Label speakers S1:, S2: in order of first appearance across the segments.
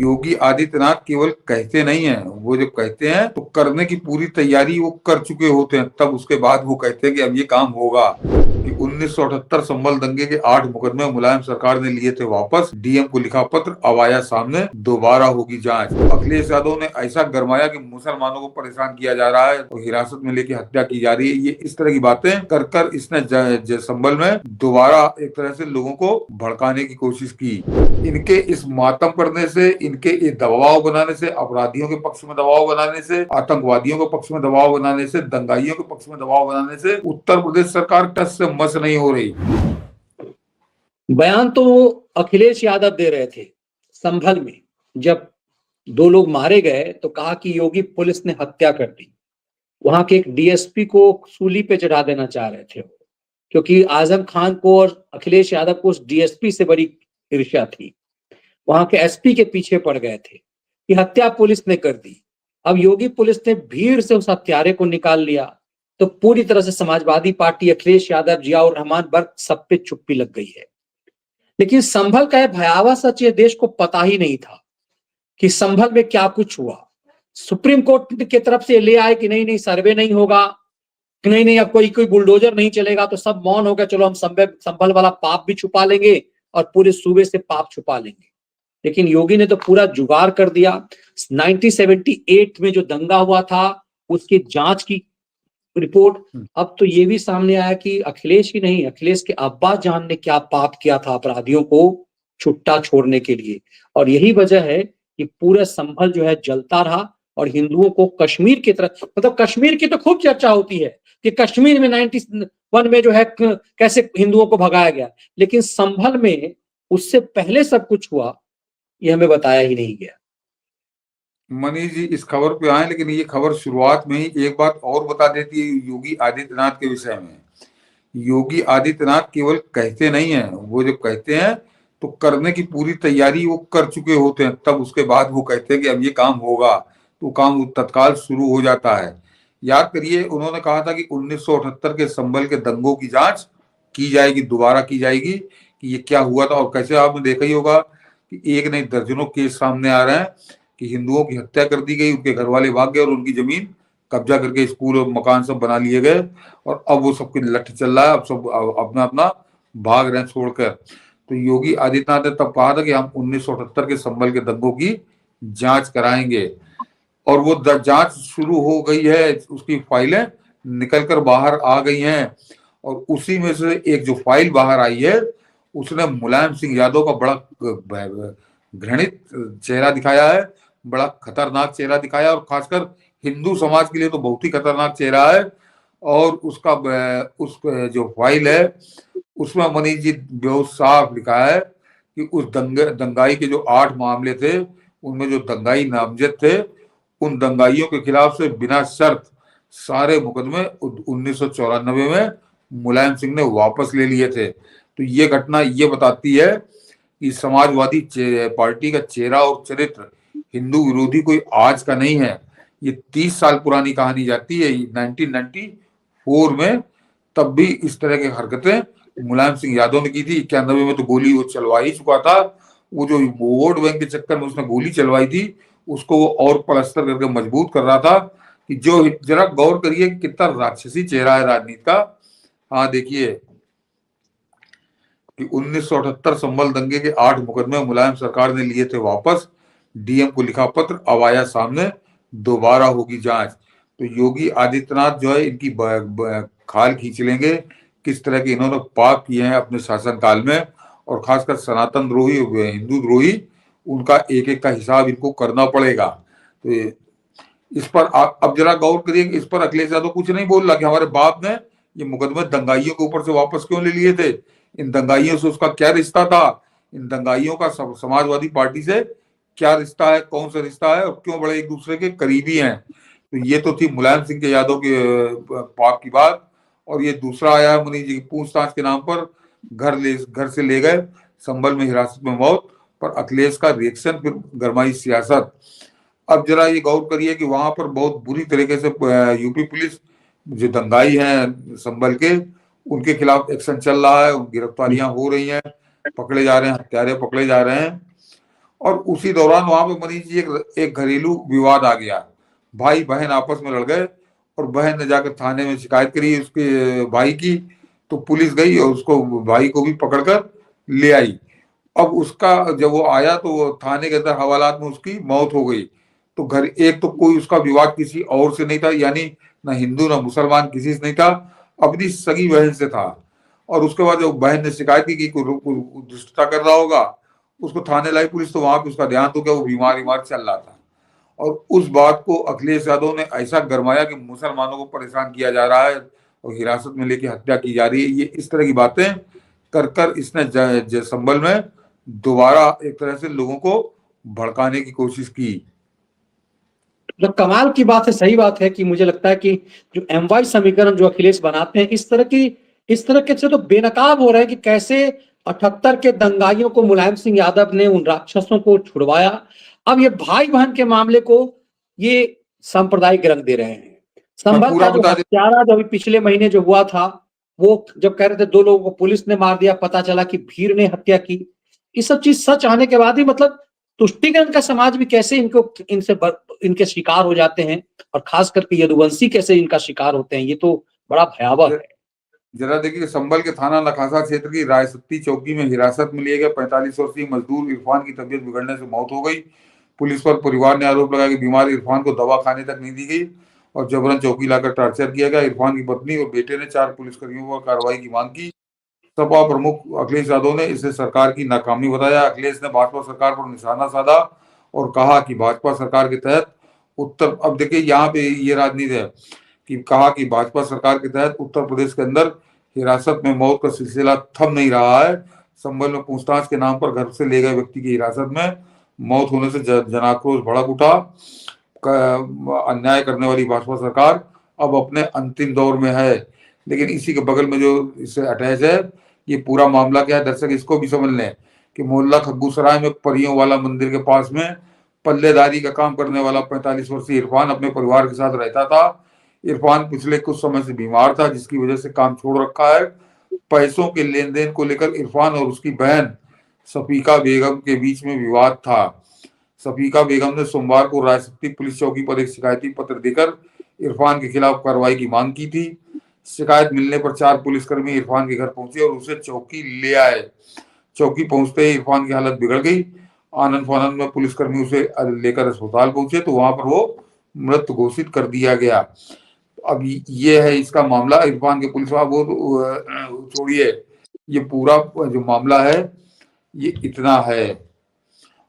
S1: योगी आदित्यनाथ केवल कहते नहीं है, वो जब कहते हैं तो करने की पूरी तैयारी वो कर चुके होते हैं, तब उसके बाद वो कहते हैं कि अब ये काम होगा। कि 1978 संभल दंगे के 8 मुकदमे मुलायम सरकार ने लिए थे वापस, डीएम को लिखा पत्र, अब आया सामने, दोबारा होगी जांच। अखिलेश यादव ने ऐसा गरमाया कि मुसलमानों को परेशान किया जा रहा है और हिरासत में लेके हत्या की जा रही है। ये इस तरह की बातें कर कर इसने संभल में दोबारा एक तरह से लोगों को भड़काने की कोशिश की। इनके इस मातम करने से, इनके इस दबाव बनाने से, अपराधियों के पक्ष में दबाव बनाने से, आतंकवादियों के पक्ष में दबाव बनाने से, दंगाइयों के पक्ष में दबाव बनाने से उत्तर प्रदेश सरकार टस से मस नहीं हो रही।
S2: बयान तो अखिलेश यादव दे रहे थे संभल में, जब 2 लोग मारे गए तो कहा कि योगी पुलिस ने हत्या कर दी। वहां के एक डीएसपी को सूली पे चढ़ा देना चाह रहे थे, क्योंकि आजम खान को और अखिलेश यादव को उस डीएसपी से बड़ी ईर्ष्या थी। वहां के एसपी के पीछे पड़ गए थे कि हत्या पुलिस ने कर दी। अब योगी पुलिस ने भीड़ से उस हत्यारे को निकाल लिया तो पूरी तरह से समाजवादी पार्टी, अखिलेश यादव, जियाउर रहमान वर्ग सब पे चुप्पी लग गई है। लेकिन संभल का भयावह सच ये देश को पता ही नहीं था कि संभल में क्या कुछ हुआ। सुप्रीम कोर्ट की तरफ से ले आए कि नहीं नहीं सर्वे नहीं होगा, कि नहीं नहीं अब कोई बुलडोजर नहीं चलेगा, तो सब मौन हो गया, चलो हम संभल वाला पाप भी छुपा लेंगे और पूरे सूबे से पाप छुपा लेंगे। लेकिन योगी ने तो पूरा जुगाड़ कर दिया। 1978 में जो दंगा हुआ था उसकी जांच की रिपोर्ट, अब तो ये भी सामने आया कि अखिलेश ही नहीं, अखिलेश के अब्बा जान ने क्या पाप किया था अपराधियों को छुट्टा छोड़ने के लिए। और यही वजह है कि पूरा संभल जो है जलता रहा और हिंदुओं को कश्मीर की तरफ, मतलब कश्मीर की तो खूब चर्चा होती है कि कश्मीर में 91 में जो है कैसे हिंदुओं को भगाया गया, लेकिन संभल में उससे पहले सब कुछ हुआ ये हमें बताया ही नहीं गया।
S1: मनीष जी इस खबर पे आए, लेकिन ये खबर शुरुआत में ही एक बात और बता देती है योगी आदित्यनाथ के विषय में। योगी आदित्यनाथ केवल कहते नहीं है, वो जब कहते हैं तो करने की पूरी तैयारी वो कर चुके होते हैं, तब उसके बाद वो कहते हैं कि अब ये काम होगा, तो काम तत्काल शुरू हो जाता है। याद करिए, उन्होंने कहा था कि 1978 के संभल के दंगों की जांच की जाएगी, दोबारा की जाएगी कि ये क्या हुआ था। और कैसे आपने देखा ही होगा कि एक नहीं दर्जनों केस सामने आ रहे हैं कि हिंदुओं की हत्या कर दी गई, उनके घर वाले भाग गए और उनकी जमीन कब्जा करके स्कूल और मकान सब बना लिए गए, और अब वो सबके लठ चल रहा है, अब सब अपना अपना भाग रहे हैं छोड़कर। तो योगी आदित्यनाथ ने तब कहा था कि हम 1978 के संभल के दंगों की जांच कराएंगे, और वो जांच शुरू हो गई है, उसकी फाइलें निकलकर बाहर आ गई हैं। और उसी में से एक जो फाइल बाहर आई है उसने मुलायम सिंह यादव का बड़ा घृणित चेहरा दिखाया है, बड़ा खतरनाक चेहरा दिखाया, और खासकर हिंदू समाज के लिए तो बहुत ही खतरनाक चेहरा है। और उसका उस जो फाइल है उसमें मनीष जी बहुत साफ लिखा है कि उस दंगाई के जो 8 मामले थे उनमें जो दंगाई नामजद थे, उन दंगाइयों के खिलाफ से बिना शर्त सारे मुकदमे 1994 में मुलायम सिंह ने वापस ले लिए थे। तो ये घटना ये बताती है कि समाजवादी पार्टी का चेहरा और चरित्र हिंदू विरोधी कोई आज का नहीं है, ये 30 साल पुरानी कहानी जाती है। 1994 में तब भी इस तरह की हरकतें मुलायम सिंह यादव ने की थी। 91 में तो गोली वो चलवा ही चुका था, वो जो वोट बैंक के चक्कर में उसने गोली चलवाई थी उसको वो और पलस्तर करके मजबूत कर रहा था। कि जो जरा गौर करिए कि कितना राक्षसी चेहरा है राजनीति का। हाँ देखिए कि 1978 संभल दंगे के 8 मुकदमे मुलायम सरकार ने लिए थे वापस, डीएम को लिखा पत्र, अब आया सामने, दोबारा होगी जांच। तो योगी आदित्यनाथ जो है इनकी खाल खींच लेंगे किस तरह के इन्होंने पाप किए हैं अपने शासनकाल में, और खासकर सनातन द्रोही, हिंदू द्रोही, उनका एक एक का हिसाब इनको करना पड़ेगा। तो इस पर अब जरा गौर करिए कि इस पर अखिलेश यादव कुछ नहीं बोल रहा कि हमारे बाप ने ये मुकदमे दंगाइयों के ऊपर से वापस क्यों ले लिए थे, इन दंगाइयों से उसका क्या रिश्ता था, इन दंगाइयों का समाजवादी पार्टी से क्या रिश्ता है, कौन सा रिश्ता है, और क्यों बड़े एक दूसरे के करीबी हैं। तो ये तो थी मुलायम सिंह के यादव के पाप की बात। और ये दूसरा आया है मनीष जी की पूछताछ के नाम पर, घर से ले गए, संभल में हिरासत में मौत पर अखिलेश का रिएक्शन, फिर गरमाई सियासत। अब जरा ये गौर करिए कि वहां पर बहुत बुरी तरीके से यूपी पुलिस जो दंगाई है संभल के, उनके खिलाफ एक्शन चल रहा है, गिरफ्तारियां हो रही हैं, पकड़े जा रहे हैं, हत्यारे पकड़े जा रहे हैं। और उसी दौरान वहां पे मनीष जी एक घरेलू विवाद आ गया। भाई बहन आपस में लड़ गए और बहन ने जाकर थाने में शिकायत करी उसके भाई की। तो पुलिस गई और उसको भाई को भी पकड़कर ले आई। अब उसका जब वो आया तो वो थाने के अंदर हवालात में उसकी मौत हो गई। तो घर एक तो कोई उसका विवाद किसी और से नहीं था, यानी ना हिंदू ना मुसलमान किसी से नहीं था, अपनी सगी बहन से था। और उसके बाद जब बहन ने शिकायत की कि कोई दुष्टता कर रहा होगा, उसको थाने लाई पुलिस, तो वहां पे उसका ध्यान तो क्या वो बीमार बीमार चल रहा था। और उस बात को अखिलेश यादव ने ऐसा गरमाया कि मुसलमानों को परेशान किया जा रहा है और हिरासत में लेके हत्या की जा रही है। ये इस तरह की बातें कर कर इसने संभल में दोबारा एक तरह से लोगों को भड़काने की कोशिश की।
S2: मतलब कमाल की बात है, सही बात है कि मुझे लगता है कि जो एमवाई समीकरण जो अखिलेश बनाते हैं, इस तरह के से तो बेनकाब हो रहे हैं कि कैसे 78 के दंगाइयों को मुलायम सिंह यादव ने उन राक्षसों को छुड़वाया। अब ये भाई बहन के मामले को ये सांप्रदायिक रंग दे रहे हैं।
S1: मैं
S2: संभल
S1: पूरा
S2: का जो
S1: बता दे।
S2: हत्यारा जो अभी पिछले महीने जो हुआ था, वो जब कह रहे थे 2 लोगों को पुलिस ने मार दिया, पता चला कि भीड़ ने हत्या की। ये सब चीज सच आने के बाद ही मतलब तुष्टिकरण का समाज भी कैसे इनके शिकार हो जाते हैं, और खास करके यदुवंशी कैसे इनका शिकार होते हैं, ये तो बड़ा भयावह है।
S1: जरा देखिए, संभल के थाना लखासा क्षेत्र की रायसत्ती चौकी में हिरासत में लिए गए 45 वर्षीय मजदूर इरफान की तबीयत बिगड़ने से मौत हो गई। पुलिस पर परिवार ने आरोप लगाया कि बीमार इरफान को दवा खाने तक नहीं दी गई और जबरन चौकी लाकर टॉर्चर किया गया। इरफान की पत्नी और बेटे ने 4 पुलिसकर्मियों पर कार्रवाई की मांग की। सपा प्रमुख अखिलेश यादव ने इसे सरकार की नाकामी बताया। अखिलेश ने भाजपा सरकार पर निशाना साधा और कहा कि भाजपा सरकार के तहत उत्तर, अब देखिए यहाँ पे ये राजनीति है कि कहा कि भाजपा सरकार के तहत उत्तर प्रदेश के अंदर हिरासत में मौत का सिलसिला थम नहीं रहा है। संभल में पूछताछ के नाम पर घर से ले गए व्यक्ति की हिरासत में मौत होने से जनाक्रोश भड़क उठा। अन्याय करने वाली भाजपा सरकार अब अपने अंतिम दौर में है। लेकिन इसी के बगल में जो इससे अटैच है, ये पूरा मामला क्या है दर्शक इसको भी समझ लें कि मोहल्ला खग्गूसराय में परियों वाला मंदिर के पास में पल्लेदारी का काम करने वाला 45 वर्षीय इरफान अपने परिवार के साथ रहता था। इरफान पिछले कुछ समय से बीमार था, जिसकी वजह से काम छोड़ रखा है। पैसों के लेन देन को लेकर इरफान और उसकी बहन सफीका बेगम के बीच में विवाद था। सफीका बेगम ने सोमवार को रायसत्ती पुलिस चौकी पर एक शिकायती पत्र देकर इरफान के खिलाफ कार्रवाई की मांग की थी। शिकायत मिलने पर 4 पुलिसकर्मी इरफान के घर पहुंचे और उसे चौकी ले आए। चौकी पहुंचते ही इरफान की हालत बिगड़ गई। आनंद फानंद में पुलिसकर्मी उसे लेकर अस्पताल पहुंचे तो वहां पर वो मृत घोषित कर दिया गया। अब ये है इसका मामला। इरफान के पुलिस वाला वो छोड़िए, ये पूरा जो मामला है ये इतना है।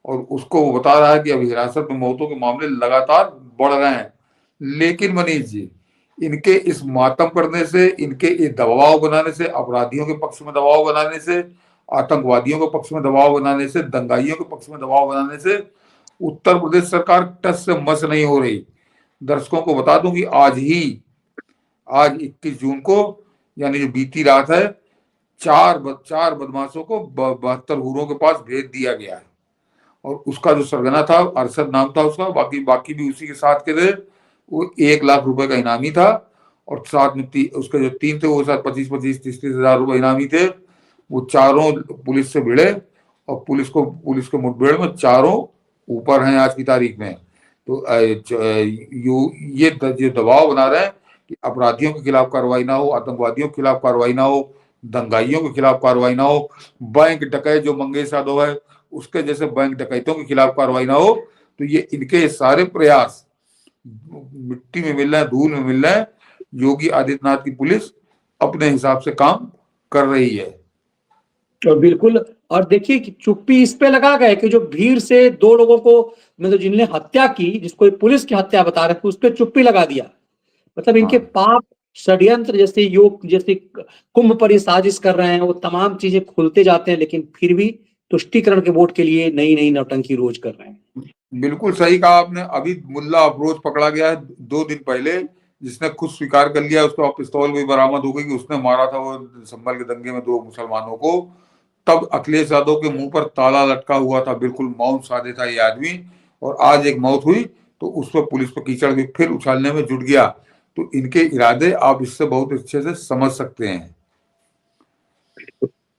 S1: और उसको वो बता रहा है कि अभी हिरासत में मौतों के मामले लगातार बढ़ रहे हैं। लेकिन मनीष जी, इनके इस मातम करने से, इनके इस दबाव बनाने से, अपराधियों के पक्ष में दबाव बनाने से, आतंकवादियों के पक्ष में दबाव बनाने से, दंगाइयों के पक्ष में दबाव बनाने से उत्तर प्रदेश सरकार टस से मस नहीं हो रही। दर्शकों को बता दूं कि आज 21 जून को, यानी जो बीती रात है, चार बदमाशों को 72 हूरों के पास भेज दिया गया है। और उसका जो सरगना था, अरशद नाम था उसका, बाकी बाकी भी उसी के साथ के थे। वो 1 लाख रुपए का इनामी था और साथ में उसके जो 3 थे वो साथ 25-25, 30-30 हजार रुपए इनामी थे। वो चारों पुलिस से भिड़े और पुलिस के मुठभेड़ में चारों ऊपर हैं आज की तारीख में। तो ये जो दबाव बना रहे हैं कि अपराधियों के खिलाफ कार्रवाई ना हो, आतंकवादियों के खिलाफ कार्रवाई ना हो, दंगाइयों के खिलाफ कार्रवाई ना हो, बैंक डकैत जो मंगेश यादव है उसके जैसे बैंक डकैतों के खिलाफ कार्रवाई ना हो, तो ये इनके सारे प्रयास मिट्टी में मिल रहे हैं, धूल में मिल रहे हैं। योगी आदित्यनाथ की पुलिस अपने हिसाब से काम कर रही है।
S2: और बिल्कुल, और देखिए कि चुप्पी इस पे लगा गए कि जो भीड़ से 2 लोगों को, मतलब जिनने हत्या की, जिसको पुलिस की हत्या बता रहे थे, उस पर चुप्पी लगा दिया। मतलब इनके
S1: हाँ,
S2: पाप षड्यंत्र जैसे योग, जैसे कुंभ पर ये साजिश कर रहे हैं, वो तमाम चीजें खुलते जाते हैं, लेकिन फिर भी तुष्टीकरण के वोट के लिए नई नई नौटंकी रोज कर रहे हैं।
S1: बिल्कुल सही कहा आपने। अभी मुल्ला अफरोज पकड़ा गया है 2 दिन पहले, जिसने खुद स्वीकार कर लिया, उसका पिस्तौल भी बरामद हो गई कि उसने मारा था वो संभल के दंगे में 2 मुसलमानों को। तब अखिलेश यादव के मुंह पर ताला लटका हुआ था, बिल्कुल मौन साधे था ये आदमी। और आज एक मौत हुई तो उस पर पुलिस पर कीचड़ भी फिर उछालने में जुट गया। तो इनके इरादे आप इससे बहुत अच्छे से समझ सकते हैं।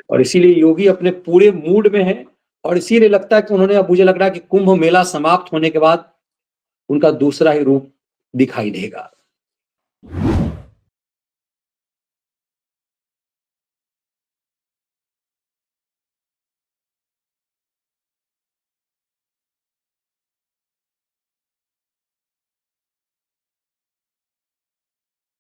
S2: और इसीलिए योगी अपने पूरे मूड में है, और इसीलिए लगता है कि उन्होंने, अब मुझे लग रहा है कि कुंभ मेला समाप्त होने के बाद उनका दूसरा ही रूप दिखाई देगा।